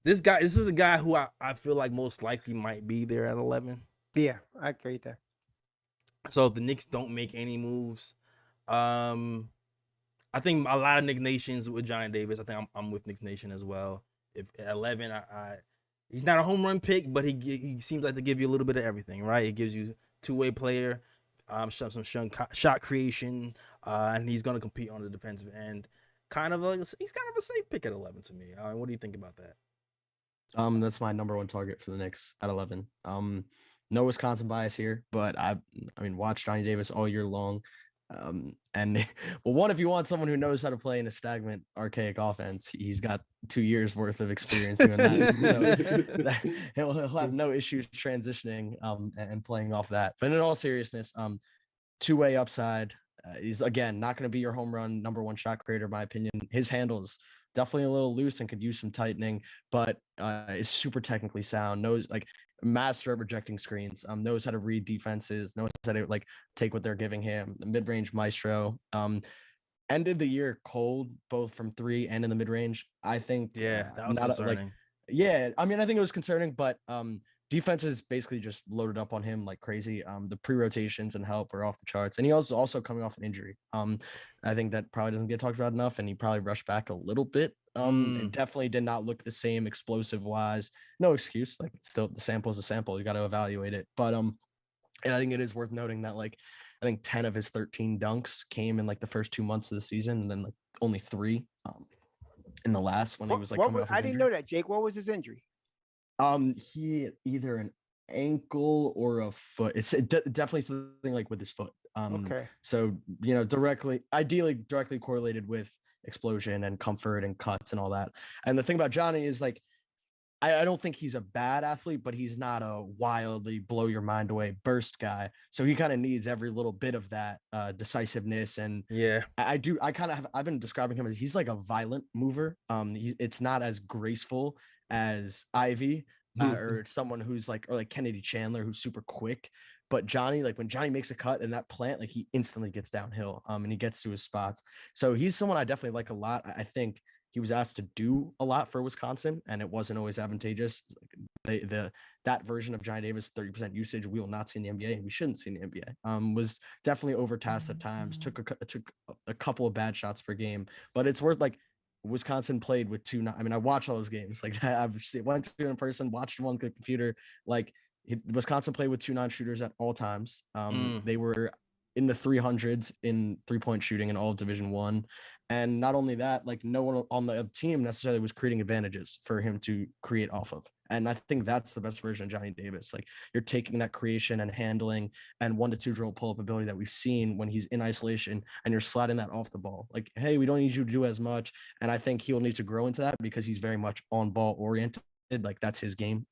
This is the guy who I feel like most likely might be there at 11. Yeah, I agree there. So if the Knicks don't make any moves, um, I think a lot of Knicks Nations with John Davis. I think I'm with Knicks Nation as well. If at 11, he's not a home run pick, but he seems like to give you a little bit of everything, right? It gives you two-way player, some shot creation, and he's gonna compete on the defensive end. He's kind of a safe pick at 11 to me. What do you think about that? That's my number one target for the Knicks at 11. No Wisconsin bias here, but I mean, watch Johnny Davis all year long. And well, one, if you want someone who knows how to play in a stagnant, archaic offense, he's got 2 years worth of experience doing that. So he'll have no issues transitioning and playing off that. But in all seriousness, two-way upside. He's again not going to be your home run number one shot creator, in my opinion. His handles definitely a little loose and could use some tightening, but is super technically sound. Knows like master at rejecting screens. Knows how to read defenses. Knows how to like take what they're giving him. The mid-range maestro. Ended the year cold, both from three and in the mid-range. I think. Yeah, that was not concerning. yeah, I mean, I think it was concerning, but defenses basically just loaded up on him like crazy. The pre-rotations and help were off the charts, and he was also coming off an injury. I think that probably doesn't get talked about enough, and he probably rushed back a little bit. It definitely did not look the same explosive wise. No excuse, like still the sample is a sample. You got to evaluate it, but and I think it is worth noting that like I think 10 of his 13 dunks came in like the first 2 months of the season, and then like only three in the last when he was like What coming was, off his I didn't injury. know that, Jake. What was his injury? He either an ankle or a foot. It's definitely something like with his foot. Okay. So ideally directly correlated with explosion and comfort and cuts and all that. And the thing about Johnny is like, I don't think he's a bad athlete, but he's not a wildly blow your mind away burst guy. So he kind of needs every little bit of that decisiveness. And Yeah. I've been describing him as he's like a violent mover. It's not as graceful as Ivy or someone who's like, or like Kennedy Chandler, who's super quick. But Johnny, like when Johnny makes a cut in that plant, like he instantly gets downhill and he gets to his spots. So he's someone I definitely like a lot. I think he was asked to do a lot for Wisconsin, and it wasn't always advantageous. That version of Johnny Davis, 30% usage, we will not see in the NBA, and we shouldn't see in the NBA. Was definitely overtasked at times. Took a couple of bad shots per game, but it's worth like Wisconsin played with two. I mean, I watch all those games. Like I've went to in person, watched them on the computer. Like Wisconsin played with two non-shooters at all times. They were in the 300s in 3-point shooting in all of Division One, and not only that, like no one on the team necessarily was creating advantages for him to create off of. And I think that's the best version of Johnny Davis. Like you're taking that creation and handling and 1 to 2 dribble pull up ability that we've seen when he's in isolation, and you're sliding that off the ball. Like, hey, we don't need you to do as much. And I think he'll need to grow into that because he's very much on ball oriented. Like that's his game.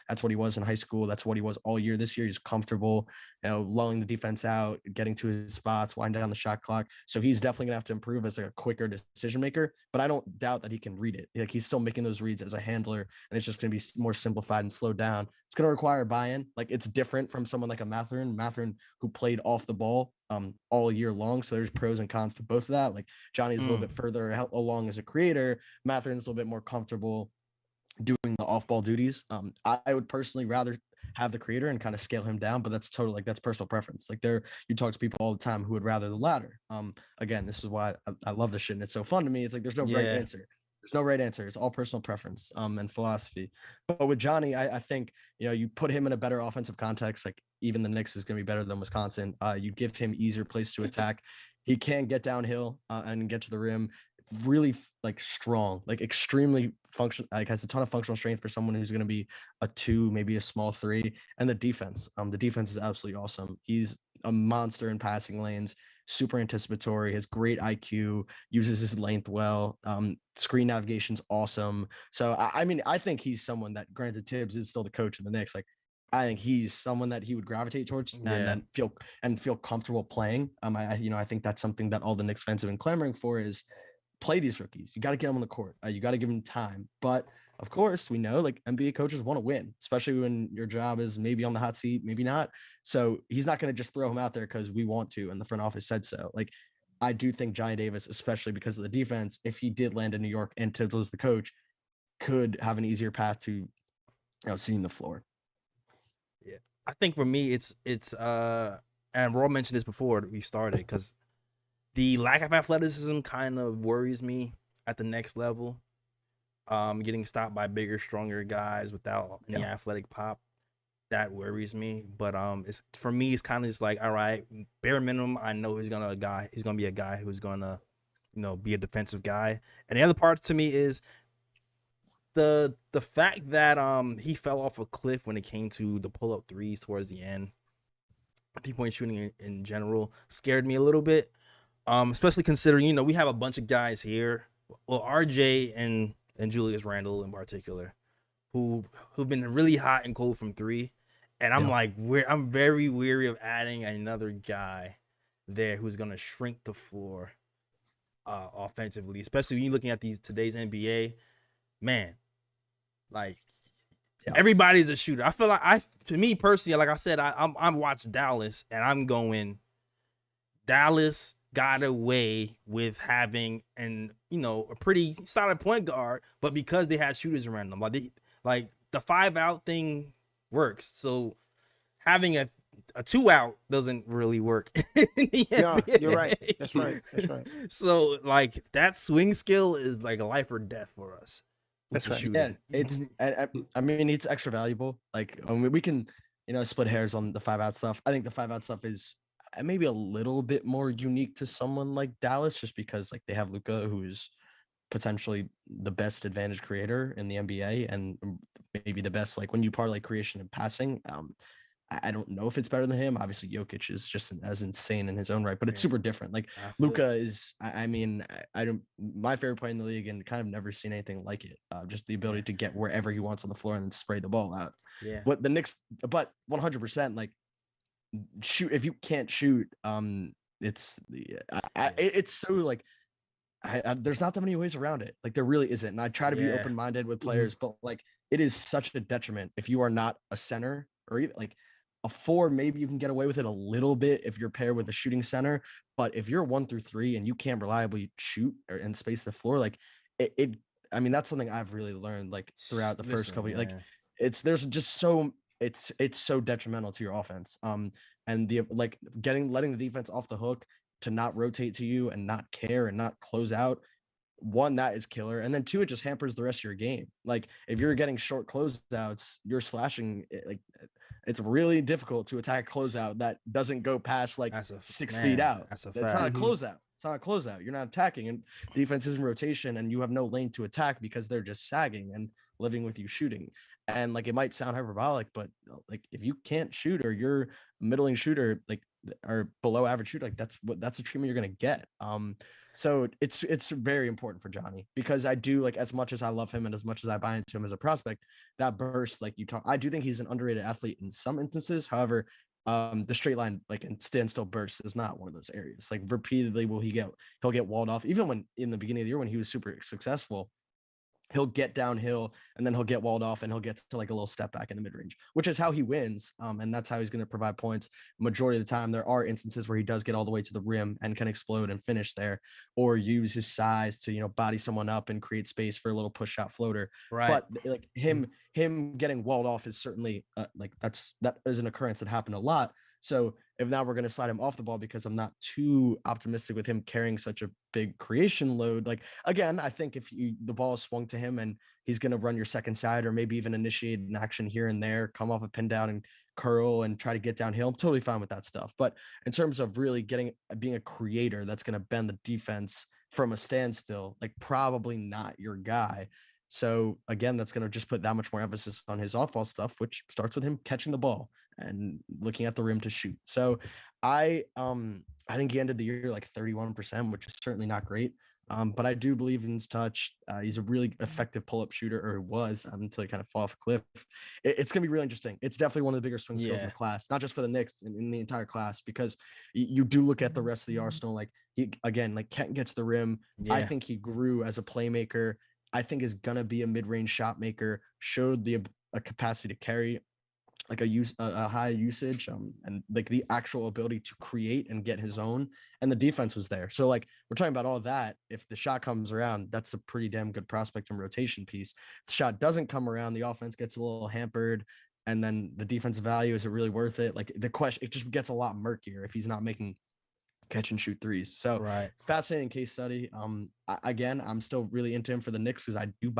That's what he was in high school. That's what he was all year this year. He's comfortable, lulling the defense out, getting to his spots, winding down the shot clock. So he's definitely gonna have to improve as like a quicker decision maker. But I don't doubt that he can read it. Like he's still making those reads as a handler, and it's just gonna be more simplified and slowed down. It's gonna require buy-in. Like it's different from someone like a Mathurin who played off the ball all year long. So there's pros and cons to both of that. Like Johnny's a little bit further along as a creator. Mathurin's a little bit more comfortable doing the off-ball duties. I would personally rather have the creator and kind of scale him down, but that's totally like that's personal preference. Like you talk to people all the time who would rather the latter. Again, this is why I love this shit and it's so fun to me. It's like there's no right answer. There's no right answer. It's all personal preference and philosophy. But with Johnny, I think you put him in a better offensive context. Like even the Knicks is going to be better than Wisconsin. You give him easier place to attack. He can get downhill and get to the rim. Really like strong, like extremely like has a ton of functional strength for someone who's going to be a 2, maybe a small 3. And the defense is absolutely awesome. He's a monster in passing lanes, super anticipatory, has great IQ, uses his length well. Screen navigation's awesome. So I mean, I think he's someone that, granted Tibbs is still the coach of the Knicks, like I think he's someone that he would gravitate towards and feel comfortable playing. I think that's something that all the Knicks fans have been clamoring for is play these rookies. You got to get them on the court. You got to give them time. But of course, we know like NBA coaches want to win, especially when your job is maybe on the hot seat, maybe not. So he's not going to just throw him out there because we want to, and the front office said so. Like I do think Johnny Davis, especially because of the defense, if he did land in New York and Tibbs was the coach, could have an easier path to seeing the floor. Yeah, I think for me, it's and Raw mentioned this before we started, because the lack of athleticism kind of worries me at the next level. Getting stopped by bigger, stronger guys without any athletic pop, that worries me. But it's for me, it's kind of just like, all right, bare minimum, I know he's gonna be a guy who's gonna, be a defensive guy. And the other part to me is the fact that he fell off a cliff when it came to the pull up threes towards the end. 3-point shooting in general scared me a little bit. Especially considering, we have a bunch of guys here. Well, RJ and Julius Randle in particular, who've been really hot and cold from three. And I'm I'm very weary of adding another guy there who's gonna shrink the floor offensively, especially when you're looking at today's NBA. Man, like everybody's a shooter. I feel like to me personally, like I said, I'm watching Dallas, and I'm going, Dallas got away with having a pretty solid point guard, but because they had shooters around them, like the 5-out thing works. So having a 2-out doesn't really work. Yeah, you're right. That's right. So like that swing skill is like a life or death for us. That's right. Yeah, it's I mean, it's extra valuable. Like we can split hairs on the 5-out stuff. I think the 5-out stuff is maybe a little bit more unique to someone like Dallas, just because like they have Luka, who's potentially the best advantage creator in the NBA, and maybe the best, like when you parlay creation and passing. I don't know if it's better than him. Obviously, Jokic is just as insane in his own right, but it's super different. Like Luka is, I mean, I don't, my favorite player in the league, and kind of never seen anything like it. Just the ability to get wherever he wants on the floor and then spray the ball out. Yeah. What the Knicks, but 100%, like shoot, if you can't shoot, it's it's so like there's not that many ways around it. Like there really isn't. And I try to be open-minded with players, but like it is such a detriment if you are not a center, or even like a 4. Maybe you can get away with it a little bit if you're paired with a shooting center. But if you're 1 through 3 and you can't reliably shoot and space the floor, like it I mean, that's something I've really learned like throughout the first couple of, like there's just so it's so detrimental to your offense. And the like letting the defense off the hook to not rotate to you and not care and not close out. 1, that is killer. And then 2, it just hampers the rest of your game. Like if you're getting short closeouts, you're slashing like it's really difficult to attack a closeout that doesn't go past like 6 feet out. That's not a closeout. It's not a closeout. You're not attacking, and defense is in rotation, and you have no lane to attack because they're just sagging and living with you shooting. And like it might sound hyperbolic, but like if you can't shoot, or you're a middling shooter, like or below average shooter, like that's the treatment you're gonna get. So it's very important for Johnny, because I do, like, as much as I love him and as much as I buy into him as a prospect, that burst, like you talk, I do think he's an underrated athlete in some instances. However, the straight line, like, and standstill burst is not one of those areas. Like repeatedly he'll get walled off. Even when in the beginning of the year when he was super successful, he'll get downhill and then he'll get walled off and he'll get to like a little step back in the mid range, which is how he wins. And that's how he's going to provide points. Majority of the time, there are instances where he does get all the way to the rim and can explode and finish there, or use his size to, body someone up and create space for a little push shot floater. Right. But like him getting walled off is certainly like that is an occurrence that happened a lot. So if now we're going to slide him off the ball because I'm not too optimistic with him carrying such a big creation load, like, again, I think if the ball is swung to him and he's going to run your second side, or maybe even initiate an action here and there, come off a pin down and curl and try to get downhill, I'm totally fine with that stuff. But in terms of really being a creator that's going to bend the defense from a standstill, like, probably not your guy. So again, that's going to just put that much more emphasis on his off-ball stuff, which starts with him catching the ball and looking at the rim to shoot. So I think he ended the year like 31%, which is certainly not great. But I do believe in his touch. He's a really effective pull-up shooter, or was, until he kind of fall off a cliff. It's going to be really interesting. It's definitely one of the bigger swing skills in the class, not just for the Knicks, in the entire class, because you do look at the rest of the arsenal. Like, he, again, like, Kent gets the rim. I think he grew as a playmaker. I think is going to be a mid-range shot maker, showed a capacity to carry. like a high usage, and like the actual ability to create and get his own, and the defense was there. So like we're talking about all that. If the shot comes around, that's a pretty damn good prospect and rotation piece. If the shot doesn't come around, the offense gets a little hampered, and then the defensive value, is it really worth it? Like the question, it just gets a lot murkier if he's not making catch and shoot threes. So Right. fascinating case study. Again, I'm still really into him for the Knicks because I do buy